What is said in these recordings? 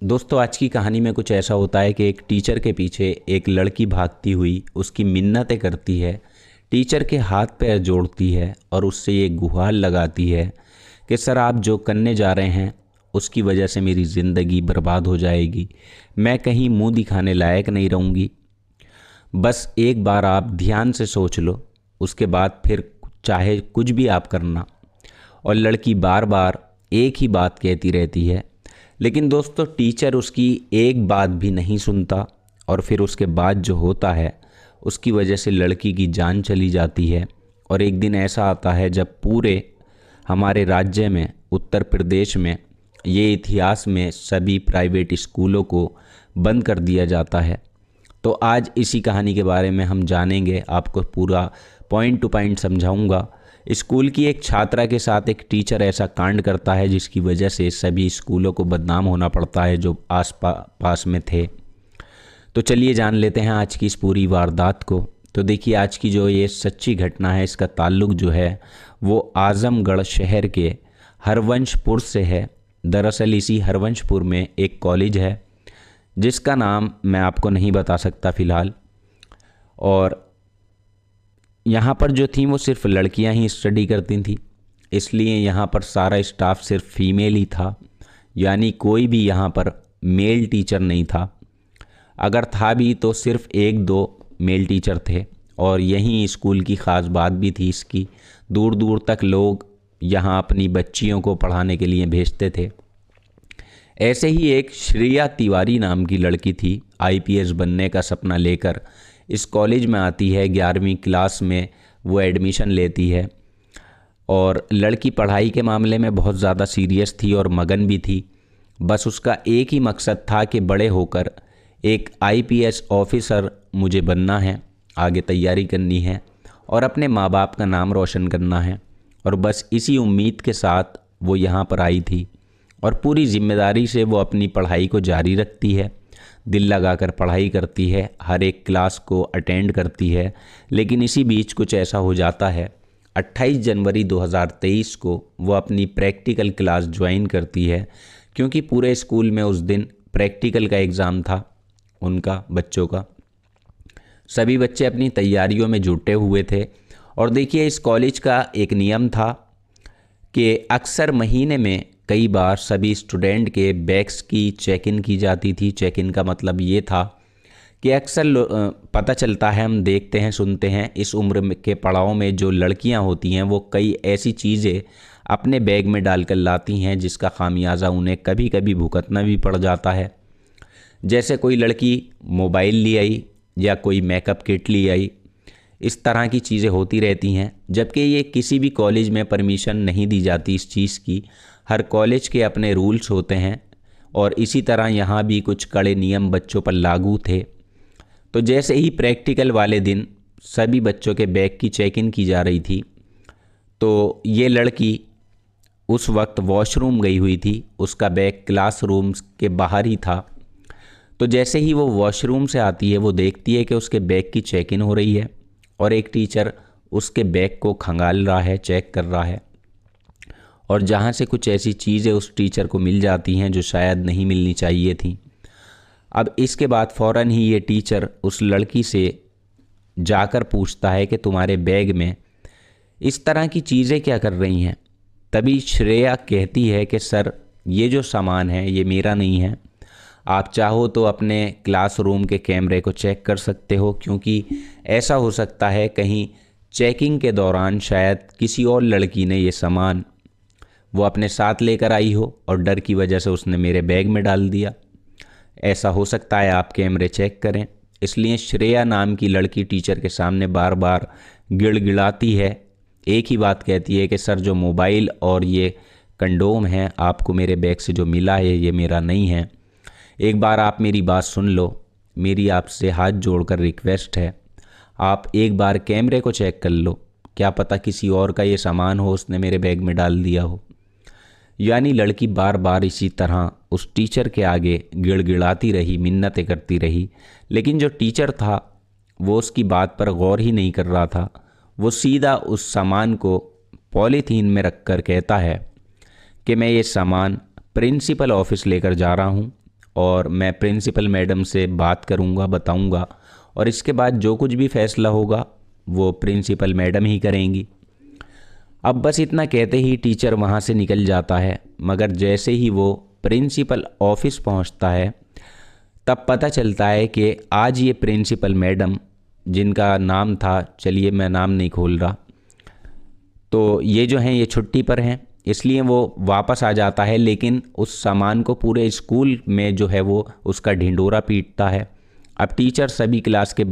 दोस्तों, आज की कहानी में कुछ ऐसा होता है कि एक टीचर के पीछे एक लड़की भागती हुई उसकी मिन्नतें करती है, टीचर के हाथ पैर जोड़ती है और उससे ये गुहार लगाती है कि सर, आप जो करने जा रहे हैं उसकी वजह से मेरी ज़िंदगी बर्बाद हो जाएगी। मैं कहीं मुंह दिखाने लायक नहीं रहूँगी। बस एक बार आप ध्यान से सोच लो, उसके बाद फिर चाहे कुछ भी आप करना। और लड़की बार बार एक ही बात कहती रहती है, लेकिन दोस्तों टीचर उसकी एक बात भी नहीं सुनता। और फिर उसके बाद जो होता है उसकी वजह से लड़की की जान चली जाती है। और एक दिन ऐसा आता है जब पूरे हमारे राज्य में, उत्तर प्रदेश में, ये इतिहास में सभी प्राइवेट स्कूलों को बंद कर दिया जाता है। तो आज इसी कहानी के बारे में हम जानेंगे, आपको पूरा पॉइंट टू पॉइंट समझाऊंगा। स्कूल की एक छात्रा के साथ एक टीचर ऐसा कांड करता है जिसकी वजह से सभी स्कूलों को बदनाम होना पड़ता है जो पास में थे। तो चलिए जान लेते हैं आज की इस पूरी वारदात को। तो देखिए, आज की जो ये सच्ची घटना है इसका ताल्लुक जो है वो आजमगढ़ शहर के हरवंशपुर से है। दरअसल इसी हरवंशपुर में एक कॉलेज है जिसका नाम मैं आपको नहीं बता सकता फ़िलहाल। और यहाँ पर जो थी वो सिर्फ लड़कियाँ ही स्टडी करती थी, इसलिए यहाँ पर सारा स्टाफ सिर्फ फीमेल ही था, यानी कोई भी यहाँ पर मेल टीचर नहीं था। अगर था भी तो सिर्फ एक दो मेल टीचर थे। और यही स्कूल की ख़ास बात भी थी इसकी, दूर दूर तक लोग यहाँ अपनी बच्चियों को पढ़ाने के लिए भेजते थे। ऐसे ही एक श्रेया तिवारी नाम की लड़की थी, आईपीएस बनने का सपना लेकर इस कॉलेज में आती है। 11वीं क्लास में वो एडमिशन लेती है। और लड़की पढ़ाई के मामले में बहुत ज़्यादा सीरियस थी और मगन भी थी। बस उसका एक ही मकसद था कि बड़े होकर एक आईपीएस ऑफिसर मुझे बनना है, आगे तैयारी करनी है और अपने माँ बाप का नाम रोशन करना है। और बस इसी उम्मीद के साथ वो यहाँ पर आई थी और पूरी जिम्मेदारी से वो अपनी पढ़ाई को जारी रखती है, दिल लगाकर पढ़ाई करती है, हर एक क्लास को अटेंड करती है। लेकिन इसी बीच कुछ ऐसा हो जाता है, 28 जनवरी 2023 को वो अपनी प्रैक्टिकल क्लास ज्वाइन करती है, क्योंकि पूरे स्कूल में उस दिन प्रैक्टिकल का एग्ज़ाम था उनका, बच्चों का। सभी बच्चे अपनी तैयारियों में जुटे हुए थे। और देखिए, इस कॉलेज का एक नियम था कि अक्सर महीने में कई बार सभी स्टूडेंट के बैग्स की चेक इन की जाती थी। चेक इन का मतलब ये था कि अक्सर पता चलता है, हम देखते हैं, सुनते हैं, इस उम्र के पड़ाव में जो लड़कियां होती हैं वो कई ऐसी चीज़ें अपने बैग में डालकर लाती हैं जिसका खामियाजा उन्हें कभी कभी भुगतना भी पड़ जाता है। जैसे कोई लड़की मोबाइल ले आई या कोई मेकअप किट ले आई, इस तरह की चीज़ें होती रहती हैं। जबकि ये किसी भी कॉलेज में परमिशन नहीं दी जाती इस चीज़ की। हर कॉलेज के अपने रूल्स होते हैं और इसी तरह यहाँ भी कुछ कड़े नियम बच्चों पर लागू थे। तो जैसे ही प्रैक्टिकल वाले दिन सभी बच्चों के बैग की चेक इन की जा रही थी, तो ये लड़की उस वक्त वॉशरूम गई हुई थी। उसका बैग क्लासरूम के बाहर ही था। तो जैसे ही वो वॉशरूम से आती है, वो देखती है कि उसके बैग की चेक इन हो रही है और एक टीचर उसके बैग को खंगाल रहा है, चेक कर रहा है। और जहाँ से कुछ ऐसी चीज़ें उस टीचर को मिल जाती हैं जो शायद नहीं मिलनी चाहिए थी। अब इसके बाद फ़ौरन ही ये टीचर उस लड़की से जाकर पूछता है कि तुम्हारे बैग में इस तरह की चीज़ें क्या कर रही हैं। तभी श्रेया कहती है कि सर, ये जो सामान है ये मेरा नहीं है, आप चाहो तो अपने क्लासरूम के कैमरे को चेक कर सकते हो, क्योंकि ऐसा हो सकता है कहीं चेकिंग के दौरान शायद किसी और लड़की ने ये सामान वो अपने साथ लेकर आई हो और डर की वजह से उसने मेरे बैग में डाल दिया। ऐसा हो सकता है, आप कैमरे चेक करें। इसलिए श्रेया नाम की लड़की टीचर के सामने बार बार गिड़गिड़ाती है, एक ही बात कहती है कि सर, जो मोबाइल और ये कंडोम है आपको मेरे बैग से जो मिला है ये मेरा नहीं है। एक बार आप मेरी बात सुन लो, मेरी आपसे हाथ जोड़कर रिक्वेस्ट है, आप एक बार कैमरे को चेक कर लो, क्या पता किसी और का ये सामान हो, उसने मेरे बैग में डाल दिया हो। यानी लड़की बार बार इसी तरह उस टीचर के आगे गिड़गिड़ाती रही, मिन्नतें करती रही। लेकिन जो टीचर था वो उसकी बात पर गौर ही नहीं कर रहा था। वो सीधा उस सामान को पॉलीथीन में रखकर कहता है कि मैं ये सामान प्रिंसिपल ऑफिस लेकर जा रहा हूँ और मैं प्रिंसिपल मैडम से बात करूँगा, बताऊँगा, और इसके बाद जो कुछ भी फैसला होगा वो प्रिंसिपल मैडम ही करेंगी। अब बस इतना कहते ही टीचर वहाँ से निकल जाता है, मगर जैसे ही वो प्रिंसिपल ऑफिस पहुँचता है तब पता चलता है कि आज ये प्रिंसिपल मैडम, जिनका नाम था, चलिए मैं नाम नहीं खोल रहा, तो ये जो हैं ये छुट्टी पर हैं, इसलिए वो वापस आ जाता है। लेकिन उस सामान को पूरे स्कूल में जो है वो उसका ढिंढोरा पीटता है। अब टीचर सभी क्लास के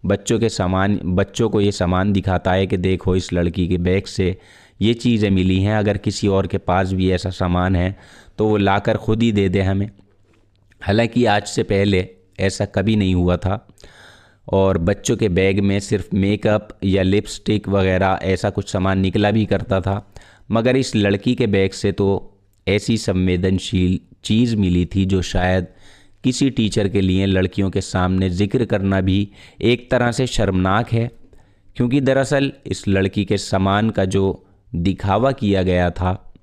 बच्चों को ये सामान दिखाता है कि देखो इस लड़की के बैग से ये चीज़ें मिली हैं, अगर किसी और के पास भी ऐसा सामान है तो वो लाकर खुद ही दे दे हमें। हालांकि आज से पहले ऐसा कभी नहीं हुआ था और बच्चों के बैग में सिर्फ मेकअप या लिपस्टिक वगैरह ऐसा कुछ सामान निकला भी करता था, मगर इस लड़की के बैग से तो ऐसी संवेदनशील चीज़ मिली थी जो शायद किसी टीचर के लिए लड़कियों के सामने ज़िक्र करना भी एक तरह से शर्मनाक है, क्योंकि दरअसल इस लड़की के सामान का जो दिखावा किया गया था,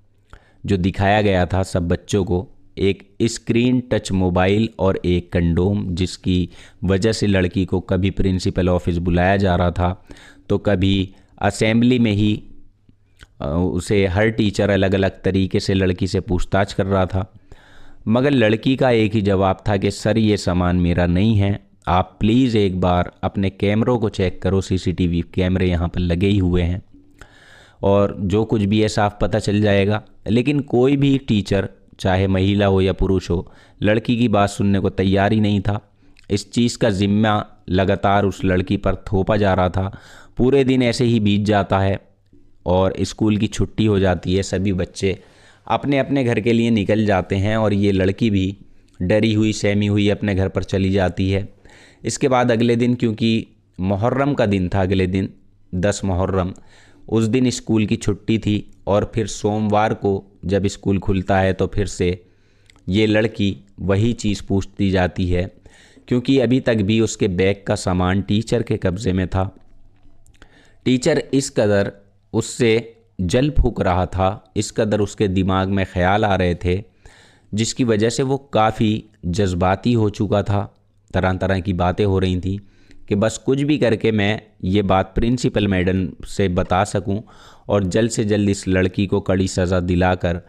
जो दिखाया गया था सब बच्चों को, एक स्क्रीन टच मोबाइल और एक कंडोम, जिसकी वजह से लड़की को कभी प्रिंसिपल ऑफिस बुलाया जा रहा था तो कभी असेंबली में ही उसे हर टीचर अलग अलग तरीके से लड़की से पूछताछ कर रहा था। मगर लड़की का एक ही जवाब था कि सर ये सामान मेरा नहीं है, आप प्लीज़ एक बार अपने कैमरों को चेक करो, सीसीटीवी कैमरे यहाँ पर लगे ही हुए हैं और जो कुछ भी है साफ पता चल जाएगा। लेकिन कोई भी टीचर, चाहे महिला हो या पुरुष हो, लड़की की बात सुनने को तैयार ही नहीं था। इस चीज़ का जिम्मा लगातार उस लड़की पर थोपा जा रहा था। पूरे दिन ऐसे ही बीत जाता है और स्कूल की छुट्टी हो जाती है, सभी बच्चे अपने अपने घर के लिए निकल जाते हैं और ये लड़की भी डरी हुई सहमी हुई अपने घर पर चली जाती है। इसके बाद अगले दिन, क्योंकि मुहर्रम का दिन था, अगले दिन 10 मुहर्रम, उस दिन स्कूल की छुट्टी थी और फिर सोमवार को जब स्कूल खुलता है तो फिर से ये लड़की वही चीज़ पूछती जाती है, क्योंकि अभी तक भी उसके बैग का सामान टीचर के कब्ज़े में था। टीचर इस कदर उससे जल फूक रहा था, इस कदर उसके दिमाग में ख़्याल आ रहे थे, जिसकी वजह से वो काफ़ी जज्बाती हो चुका था। तरह तरह की बातें हो रही थी कि बस कुछ भी करके मैं ये बात प्रिंसिपल मैडम से बता सकूं और जल्द से जल्द इस लड़की को कड़ी सज़ा दिलाकर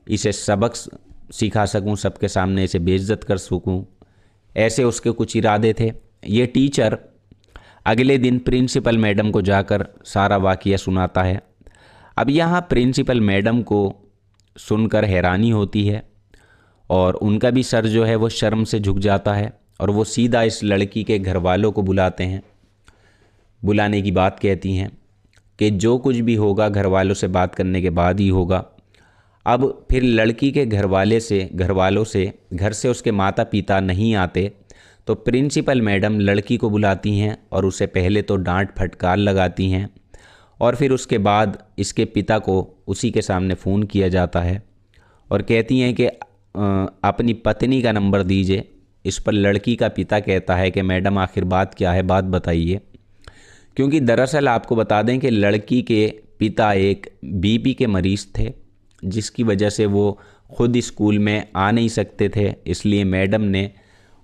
इसे सबक सिखा सकूं, सबके सामने इसे बेइज्जत कर सकूं, ऐसे उसके कुछ इरादे थे। ये टीचर अगले दिन प्रिंसिपल मैडम को जाकर सारा वाक़या सुनाता है। अब यहाँ प्रिंसिपल मैडम को सुनकर हैरानी होती है और उनका भी सर जो है वो शर्म से झुक जाता है और वो सीधा इस लड़की के घर वालों को बुलाते हैं। बुलाने की बात कहती हैं कि जो कुछ भी होगा घर वालों से बात करने के बाद ही होगा। अब फिर लड़की के घर वालों से घर से उसके माता पिता नहीं आते तो प्रिंसिपल मैडम लड़की को बुलाती हैं और उसे पहले तो डांट फटकार लगाती हैं और फिर उसके बाद इसके पिता को उसी के सामने फ़ोन किया जाता है और कहती हैं कि अपनी पत्नी का नंबर दीजिए। इस पर लड़की का पिता कहता है कि मैडम आखिर बात क्या है, बात बताइए। क्योंकि दरअसल आपको बता दें कि लड़की के पिता एक बीपी के मरीज़ थे, जिसकी वजह से वो खुद स्कूल में आ नहीं सकते थे, इसलिए मैडम ने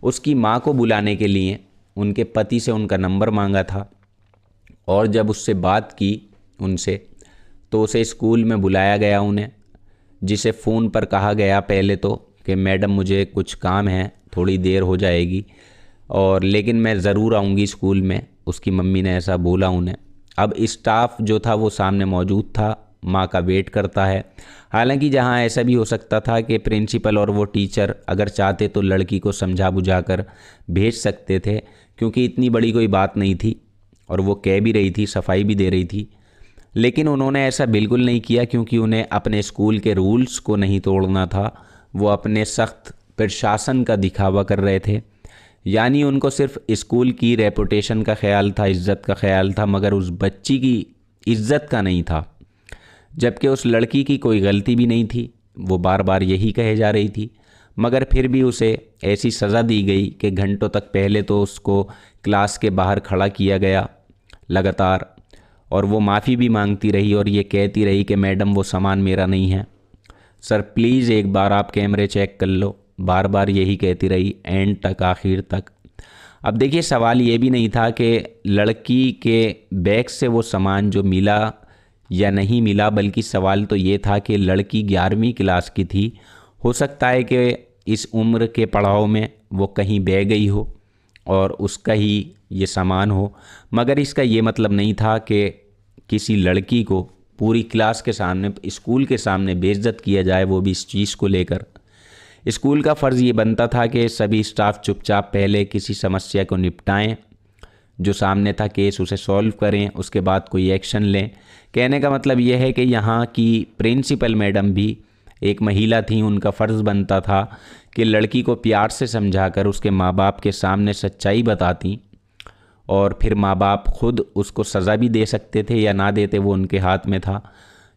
उसकी माँ को बुलाने के लिए उनके पति से उनका नंबर मांगा था और जब उससे बात की उनसे तो उसे स्कूल में बुलाया गया उन्हें, जिसे फ़ोन पर कहा गया पहले तो कि मैडम मुझे कुछ काम है, थोड़ी देर हो जाएगी और लेकिन मैं ज़रूर आऊँगी स्कूल में, उसकी मम्मी ने ऐसा बोला उन्हें। अब स्टाफ जो था वो सामने मौजूद था, माँ का वेट करता है। हालांकि जहाँ ऐसा भी हो सकता था कि प्रिंसिपल और वो टीचर अगर चाहते तो लड़की को समझा बुझा कर भेज सकते थे, क्योंकि इतनी बड़ी कोई बात नहीं थी और वो कह भी रही थी, सफाई भी दे रही थी। लेकिन उन्होंने ऐसा बिल्कुल नहीं किया, क्योंकि उन्हें अपने स्कूल के रूल्स को नहीं तोड़ना था। वो अपने सख्त प्रशासन का दिखावा कर रहे थे, यानी उनको सिर्फ स्कूल की रेपुटेशन का ख्याल था, इज़्ज़त का ख्याल था, मगर उस बच्ची की इज़्ज़त का नहीं था। जबकि उस लड़की की कोई गलती भी नहीं थी, वो बार बार यही कहे जा रही थी, मगर फिर भी उसे ऐसी सज़ा दी गई कि घंटों तक पहले तो उसको क्लास के बाहर खड़ा किया गया लगातार, और वो माफ़ी भी मांगती रही और ये कहती रही कि मैडम वो सामान मेरा नहीं है, सर प्लीज़ एक बार आप कैमरे चेक कर लो, बार बार यही कहती रही एंड तक, आखिर तक। अब देखिए सवाल ये भी नहीं था कि लड़की के बैग से वो सामान जो मिला या नहीं मिला, बल्कि सवाल तो ये था कि लड़की 11वीं क्लास की थी, हो सकता है कि इस उम्र के पड़ाव में वो कहीं बह गई हो और उसका ही ये सामान हो। मगर इसका ये मतलब नहीं था कि किसी लड़की को पूरी क्लास के सामने, स्कूल के सामने बेइज्जत किया जाए, वो भी इस चीज़ को लेकर। स्कूल का फ़र्ज़ ये बनता था कि सभी स्टाफ चुपचाप पहले किसी समस्या को निपटाएं, जो सामने था केस उसे सॉल्व करें, उसके बाद कोई एक्शन लें। कहने का मतलब ये है कि यहाँ की प्रिंसिपल मैडम भी एक महिला थी, उनका फ़र्ज़ बनता था कि लड़की को प्यार से समझाकर उसके माँ बाप के सामने सच्चाई बताती, और फिर माँ बाप खुद उसको सज़ा भी दे सकते थे या ना देते, वो उनके हाथ में था।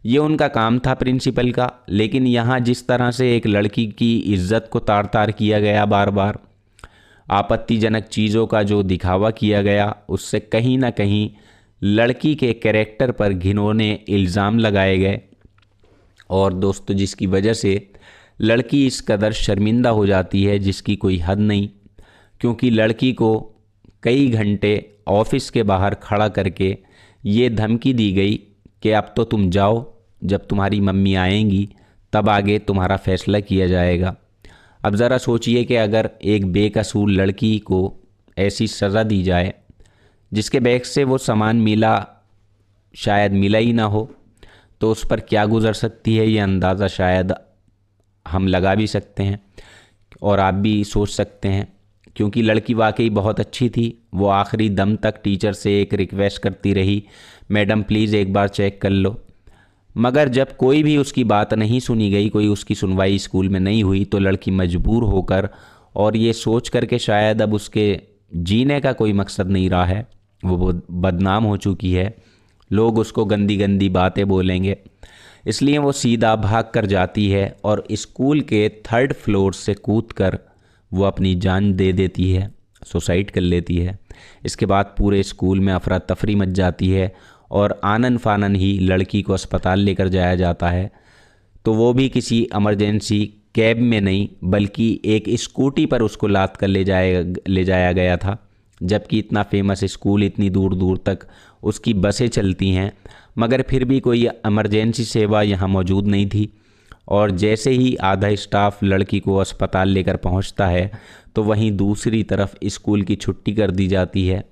ये उनका काम था प्रिंसिपल का। लेकिन यहाँ जिस तरह से एक लड़की की इज्जत को तार तार किया गया, बार बार आपत्तिजनक चीज़ों का जो दिखावा किया गया, उससे कहीं ना कहीं लड़की के कैरेक्टर पर घिनौने इल्ज़ाम लगाए गए। और दोस्तों, जिसकी वजह से लड़की इस कदर शर्मिंदा हो जाती है जिसकी कोई हद नहीं, क्योंकि लड़की को कई घंटे ऑफिस के बाहर खड़ा करके ये धमकी दी गई कि अब तो तुम जाओ, जब तुम्हारी मम्मी आएंगी तब आगे तुम्हारा फ़ैसला किया जाएगा। अब ज़रा सोचिए कि अगर एक बेकसूर लड़की को ऐसी सज़ा दी जाए, जिसके बैग से वो सामान मिला शायद मिला ही ना हो, तो उस पर क्या गुज़र सकती है, ये अंदाज़ा शायद हम लगा भी सकते हैं और आप भी सोच सकते हैं। क्योंकि लड़की वाकई बहुत अच्छी थी। वो आखिरी दम तक टीचर से एक रिक्वेस्ट करती रही, मैडम प्लीज़ एक बार चेक कर लो। मगर जब कोई भी उसकी बात नहीं सुनी गई, कोई उसकी सुनवाई स्कूल में नहीं हुई, तो लड़की मजबूर होकर, और ये सोच कर के शायद अब उसके जीने का कोई मकसद नहीं रहा है, वो बदनाम हो चुकी है, लोग उसको गंदी गंदी बातें बोलेंगे, इसलिए वो सीधा भाग कर जाती है और स्कूल के 3rd फ्लोर से कूदकर वो अपनी जान दे देती है, सुसाइड कर लेती है। इसके बाद पूरे स्कूल में अफरा तफरी मच जाती है और आनन फानन ही लड़की को अस्पताल लेकर जाया जाता है, तो वो भी किसी इमरजेंसी कैब में नहीं, बल्कि एक स्कूटी पर उसको लाद कर ले जाया गया था। जबकि इतना फेमस स्कूल, इतनी दूर दूर तक उसकी बसें चलती हैं, मगर फिर भी कोई इमरजेंसी सेवा यहाँ मौजूद नहीं थी। और जैसे ही आधा स्टाफ लड़की को अस्पताल लेकर पहुँचता है, तो वहीं दूसरी तरफ स्कूल की छुट्टी कर दी जाती है,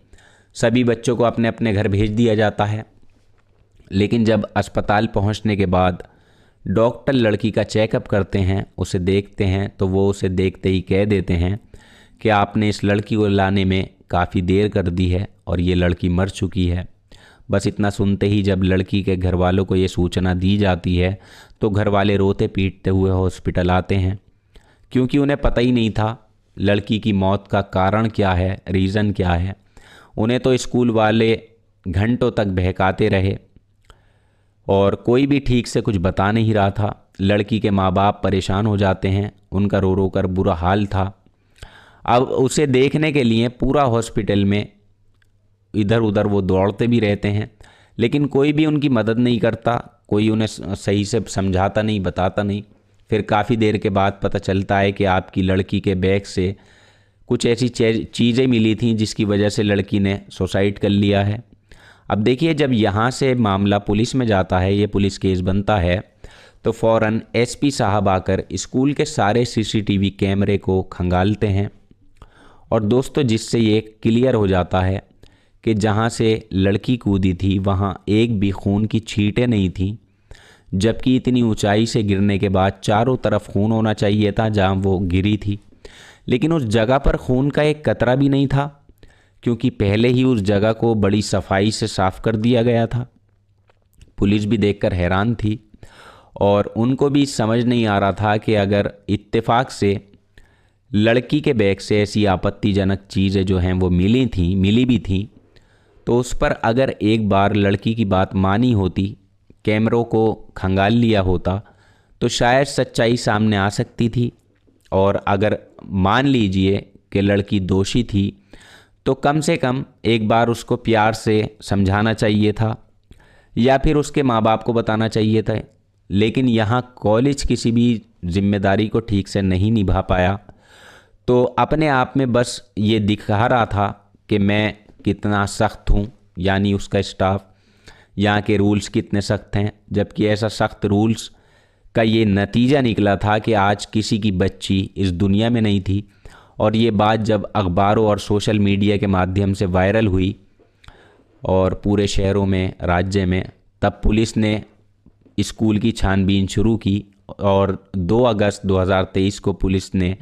सभी बच्चों को अपने अपने घर भेज दिया जाता है। लेकिन जब अस्पताल पहुँचने के बाद डॉक्टर लड़की का चेकअप करते हैं, उसे देखते हैं, तो वो उसे देखते ही कह देते हैं कि आपने इस लड़की को लाने में काफ़ी देर कर दी है और ये लड़की मर चुकी है। बस इतना सुनते ही जब लड़की के घर वालों को ये सूचना दी जाती है, तो घर वाले रोते पीटते हुए हॉस्पिटल आते हैं, क्योंकि उन्हें पता ही नहीं था लड़की की मौत का कारण क्या है, रीज़न क्या है। उन्हें तो स्कूल वाले घंटों तक बहकाते रहे और कोई भी ठीक से कुछ बता नहीं रहा था। लड़की के माँ बाप परेशान हो जाते हैं, उनका रो रो कर बुरा हाल था। अब उसे देखने के लिए पूरा हॉस्पिटल में इधर उधर वो दौड़ते भी रहते हैं, लेकिन कोई भी उनकी मदद नहीं करता, कोई उन्हें सही से समझाता नहीं, बताता नहीं। फिर काफ़ी देर के बाद पता चलता है कि आपकी लड़की के बैग से कुछ ऐसी चीज़ें मिली थीं जिसकी वजह से लड़की ने सुसाइड कर लिया है। अब देखिए, जब यहाँ से मामला पुलिस में जाता है, ये पुलिस केस बनता है, तो फ़ौरन एसपी साहब आकर स्कूल के सारे सीसीटीवी कैमरे को खंगालते हैं। और दोस्तों, जिससे ये क्लियर हो जाता है कि जहाँ से लड़की कूदी थी वहाँ एक भी खून की छींटें नहीं थीं, जबकि इतनी ऊंचाई से गिरने के बाद चारों तरफ खून होना चाहिए था जहाँ वो गिरी थी। लेकिन उस जगह पर खून का एक कतरा भी नहीं था, क्योंकि पहले ही उस जगह को बड़ी सफाई से साफ कर दिया गया था। पुलिस भी देखकर हैरान थी और उनको भी समझ नहीं आ रहा था कि अगर इत्तेफाक से लड़की के बैग से ऐसी आपत्तिजनक चीज़ें जो हैं वो मिली भी थी, तो उस पर अगर एक बार लड़की की बात मानी होती, कैमरों को खंगाल लिया होता, तो शायद सच्चाई सामने आ सकती थी। और अगर मान लीजिए कि लड़की दोषी थी, तो कम से कम एक बार उसको प्यार से समझाना चाहिए था या फिर उसके माँ बाप को बताना चाहिए था। लेकिन यहाँ कॉलेज किसी भी जिम्मेदारी को ठीक से नहीं निभा पाया। तो अपने आप में बस ये दिखा रहा था कि मैं कितना सख्त हूँ, यानी उसका स्टाफ, यहाँ के रूल्स कितने सख्त हैं। जबकि ऐसा सख्त रूल्स का ये नतीजा निकला था कि आज किसी की बच्ची इस दुनिया में नहीं थी। और ये बात जब अखबारों और सोशल मीडिया के माध्यम से वायरल हुई और पूरे शहरों में, राज्य में, तब पुलिस ने स्कूल की छानबीन शुरू की और 2 अगस्त 2023 को पुलिस ने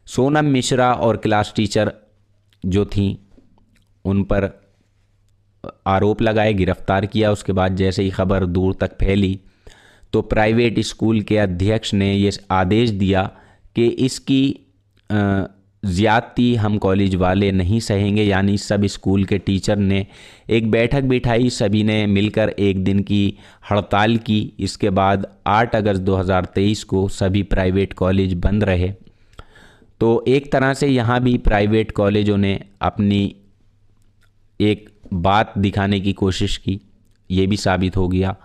सोनम मिश्रा और क्लास टीचर जो थीं उन पर आरोप लगाए, गिरफ्तार किया। उसके बाद जैसे ही खबर दूर तक फैली तो प्राइवेट स्कूल के अध्यक्ष ने ये आदेश दिया कि इसकी ज़्यादती हम कॉलेज वाले नहीं सहेंगे। यानी सब स्कूल के टीचर ने एक बैठक बिठाई, सभी ने मिलकर एक दिन की हड़ताल की। इसके बाद 8 अगस्त 2023 को सभी प्राइवेट कॉलेज बंद रहे। तो एक तरह से यहाँ भी प्राइवेट कॉलेजों ने अपनी एक बात दिखाने की कोशिश की, ये भी साबित हो गया।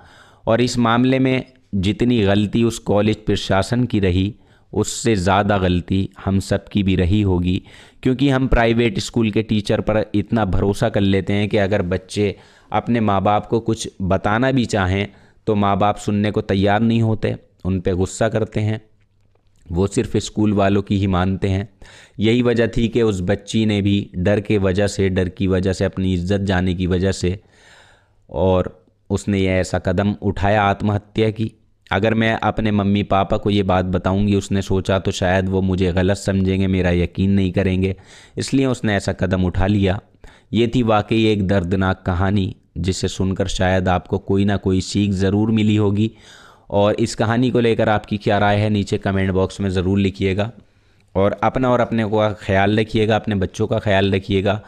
और इस मामले में जितनी गलती उस कॉलेज प्रशासन की रही, उससे ज़्यादा गलती हम सब की भी रही होगी, क्योंकि हम प्राइवेट स्कूल के टीचर पर इतना भरोसा कर लेते हैं कि अगर बच्चे अपने माँ बाप को कुछ बताना भी चाहें तो माँ बाप सुनने को तैयार नहीं होते, उन पे गुस्सा करते हैं, वो सिर्फ स्कूल वालों की ही मानते हैं। यही वजह थी कि उस बच्ची ने भी डर की वजह से, अपनी इज्जत जाने की वजह से, और उसने ये ऐसा कदम उठाया, आत्महत्या की। अगर मैं अपने मम्मी पापा को ये बात बताऊंगी, उसने सोचा, तो शायद वो मुझे गलत समझेंगे, मेरा यकीन नहीं करेंगे, इसलिए उसने ऐसा कदम उठा लिया। ये थी वाकई एक दर्दनाक कहानी, जिसे सुनकर शायद आपको कोई ना कोई सीख ज़रूर मिली होगी। और इस कहानी को लेकर आपकी क्या राय है, नीचे कमेंट बॉक्स में ज़रूर लिखिएगा। और अपना और अपने को ख्याल रखिएगा, अपने बच्चों का ख्याल रखिएगा।